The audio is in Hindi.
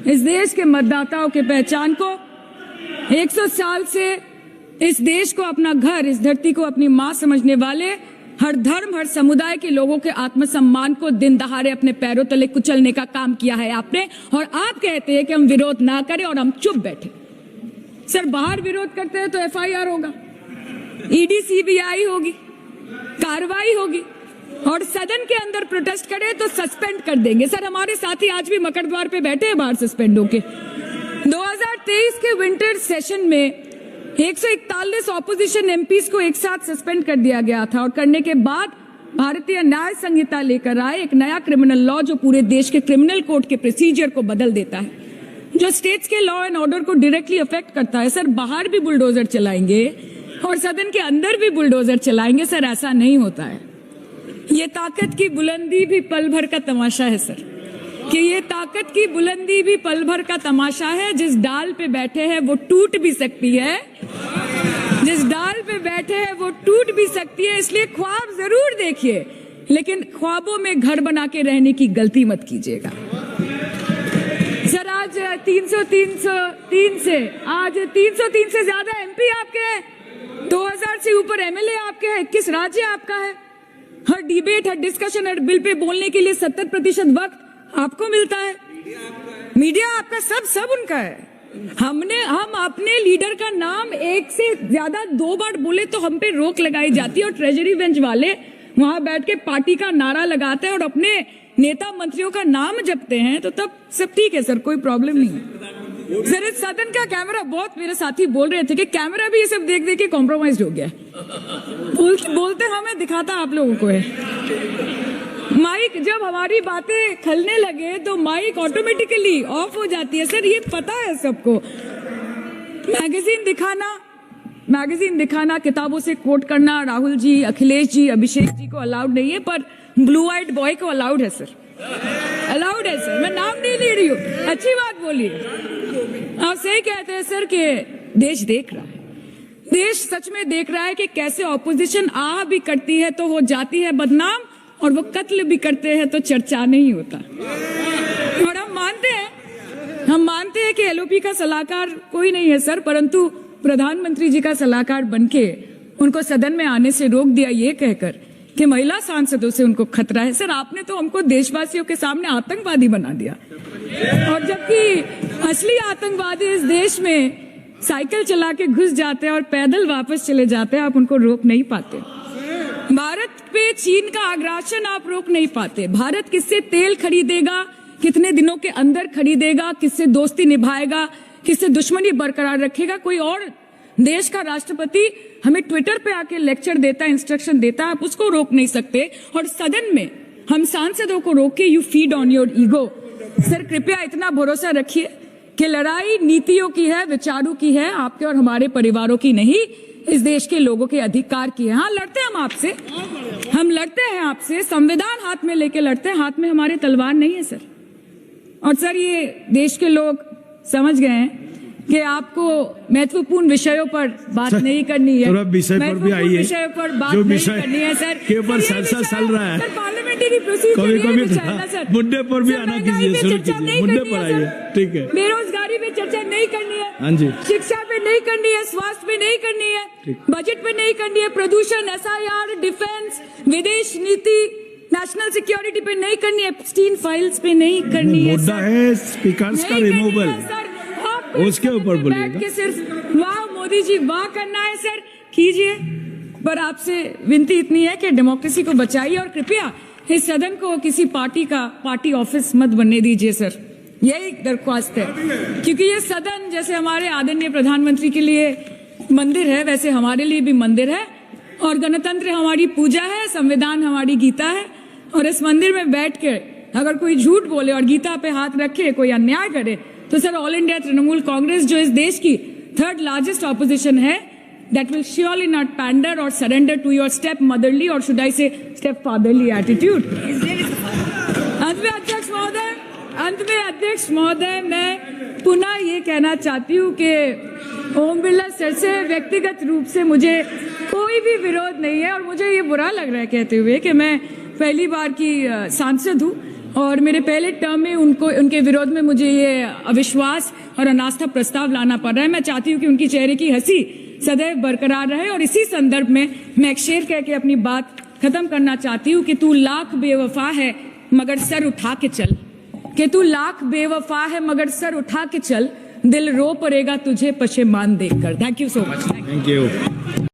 इस देश के मतदाताओं के पहचान को, 100 साल से इस देश को अपना घर, इस धरती को अपनी मां समझने वाले, हर धर्म हर समुदाय के लोगों के आत्मसम्मान को दिन दहाड़े अपने पैरों तले कुचलने का काम किया है आपने। और आप कहते हैं कि हम विरोध ना करें और हम चुप बैठे। सर, बाहर विरोध करते हैं तो FIR होगा, ED CBI होगी, कार्रवाई होगी, और सदन के अंदर प्रोटेस्ट करें तो सस्पेंड कर देंगे। सर, हमारे साथी आज भी मकरद्वार पे बैठे हैं बाहर सस्पेंड होके। 2023 के विंटर सेशन में 141 ऑपोजिशन MPs को एक साथ सस्पेंड कर दिया गया था, और करने के बाद भारतीय न्याय संहिता लेकर आए एक नया क्रिमिनल लॉ जो पूरे देश के क्रिमिनल कोड के प्रोसीजर को बदल देता है, जो स्टेट्स के लॉ एंड ऑर्डर को डायरेक्टली अफेक्ट करता है। सर, बाहर भी बुलडोजर चलाएंगे और सदन के अंदर भी बुलडोजर चलाएंगे। सर, ऐसा नहीं होता है। ये ताकत की बुलंदी भी पल भर का तमाशा है सर, कि ये ताकत की बुलंदी भी पल भर का तमाशा है। जिस डाल पे बैठे हैं वो टूट भी सकती है, जिस डाल पे बैठे हैं वो टूट भी सकती है। इसलिए ख्वाब जरूर देखिए, लेकिन ख्वाबों में घर बना के रहने की गलती मत कीजिएगा। सर, आज 303 से ज्यादा MP आपके हैं, 2000 से ऊपर MLA आपके हैं, 21 राज्य आपका है। हर डिबेट, हर डिस्कशन, हर बिल पे बोलने के लिए 70% वक्त आपको मिलता है। मीडिया आपका, सब उनका है। हम अपने लीडर का नाम एक से ज्यादा 2 बार बोले तो हम पे रोक लगाई जाती है, और ट्रेजरी बेंच वाले वहां बैठ के पार्टी का नारा लगाते हैं और अपने नेता मंत्रियों का नाम जपते हैं, तो तब सब ठीक है सर, कोई प्रॉब्लम नहीं है। सर, इस सदन का कैमरा, बहुत मेरे साथी बोल रहे थे कि कैमरा भी ये सब देख देख के कॉम्प्रोमाइज हो गया। बोलते हमें दिखाता आप लोगों को है। माइक जब हमारी बातें खलने लगे तो माइक ऑटोमेटिकली ऑफ हो जाती है। सर, ये पता है सबको। मैगजीन दिखाना, किताबों से कोट करना राहुल जी, अखिलेश जी, अभिषेक जी को अलाउड नहीं है, पर ब्लू आइड बॉय को अलाउड है सर, अलाउड है सर। मैं नाम नहीं ले रही हूँ, अच्छी बात बोलिए। आप सही कहते हैं सर कि देश देख रहा है, देश सच में देख रहा है कि कैसे ऑपोजिशन आह भी करती है तो हो जाती है बदनाम, और वो कत्ल भी करते हैं तो चर्चा नहीं होता। और हम मानते हैं कि LOP का सलाहकार कोई नहीं है सर, परंतु प्रधानमंत्री जी का सलाहकार बनके उनको सदन में आने से रोक दिया ये कहकर कि महिला सांसदों से उनको खतरा है। सर, आपने तो हमको देशवासियों के सामने आतंकवादी बना दिया, और जबकि असली आतंकवादी इस देश में साइकिल चला के घुस जाते हैं और पैदल वापस चले जाते हैं, आप उनको रोक नहीं पाते। भारत पे चीन का आग्रासन आप रोक नहीं पाते। भारत किससे तेल खरीदेगा, कितने दिनों के अंदर खरीदेगा, किससे दोस्ती निभाएगा, किससे दुश्मनी बरकरार रखेगा, कोई और देश का राष्ट्रपति हमें ट्विटर पे आके लेक्चर देता है, इंस्ट्रक्शन देता है, आप उसको रोक नहीं सकते। और सदन में हम सांसदों को रोक के you feed on your ego. Sir, कृपया इतना भरोसा रखिए कि लड़ाई नीतियों की है, विचारों की है, आपके और हमारे परिवारों की नहीं, इस देश के लोगों के अधिकार की है। हाँ, लड़ते हैं हम आपसे, हम लड़ते हैं आपसे, संविधान हाथ में लेके लड़ते हैं, हाथ में हमारे तलवार नहीं है सर। और सर, ये देश के लोग समझ गए हैं कि आपको महत्वपूर्ण विषयों पर बात नहीं करनी है, महत्वपूर्ण विषयों पर बात नहीं करनी है सर, के ऊपर सरसा चल रहा है। सर, पार्लियामेंट्री प्रोसीजर मुद्दे पर भी आना कीजिए, शुरू कीजिए, मुद्दे पर आइए, ठीक है। बेरोजगारी पे चर्चा नहीं करनी है, हाँ जी, शिक्षा पे नहीं करनी है, स्वास्थ्य पे नहीं करनी है, बजट पे नहीं करनी है, प्रदूषण, SIR, डिफेंस, विदेश नीति, नेशनल सिक्योरिटी पे नहीं करनी है, एप्स्टीन फाइल्स पे नहीं करनी है। मुद्दा है स्पीकर्स का रिमूवल, उसके ऊपर बोलिएगा। सिर्फ वाह मोदी जी वाह करना है सर, कीजिए, पर आपसे विनती इतनी है कि डेमोक्रेसी को बचाइए, और कृपया इस सदन को किसी पार्टी का पार्टी ऑफिस मत बनने दीजिए सर, यही दरख्वास्त है। क्योंकि ये सदन जैसे हमारे आदरणीय प्रधानमंत्री के लिए मंदिर है, वैसे हमारे लिए भी मंदिर है, और गणतंत्र हमारी पूजा है, संविधान हमारी गीता है। और इस मंदिर में बैठ के अगर कोई झूठ बोले और गीता पे हाथ रखे, कोई अन्याय करे, तो sir, all India Trinamool Congress जो इस देश की 3rd लार्जेस्ट ऑपोजिशन है, that will surely not pander or surrender to your step motherly, or should I say step fatherly attitude. अंत में अध्यक्ष महोदय, मैं पुनः ये कहना चाहती हूँ कि ओम बिरला सर से व्यक्तिगत रूप से मुझे कोई भी विरोध नहीं है, और मुझे ये बुरा लग रहा है कहते हुए कि मैं पहली बार की सांसद हूँ, और मेरे पहले टर्म में उनके विरोध में मुझे ये अविश्वास और अनास्था प्रस्ताव लाना पड़ रहा है। मैं चाहती हूँ कि उनकी चेहरे की हंसी सदैव बरकरार रहे। और इसी संदर्भ में मैं एक शेर कह के अपनी बात खत्म करना चाहती हूँ कि तू लाख बेवफा है मगर सर उठा के चल, कि तू लाख बेवफा है मगर सर उठा के चल, दिल रो पड़ेगा तुझे पशेमान देखकर। Thank you so much. Thank you.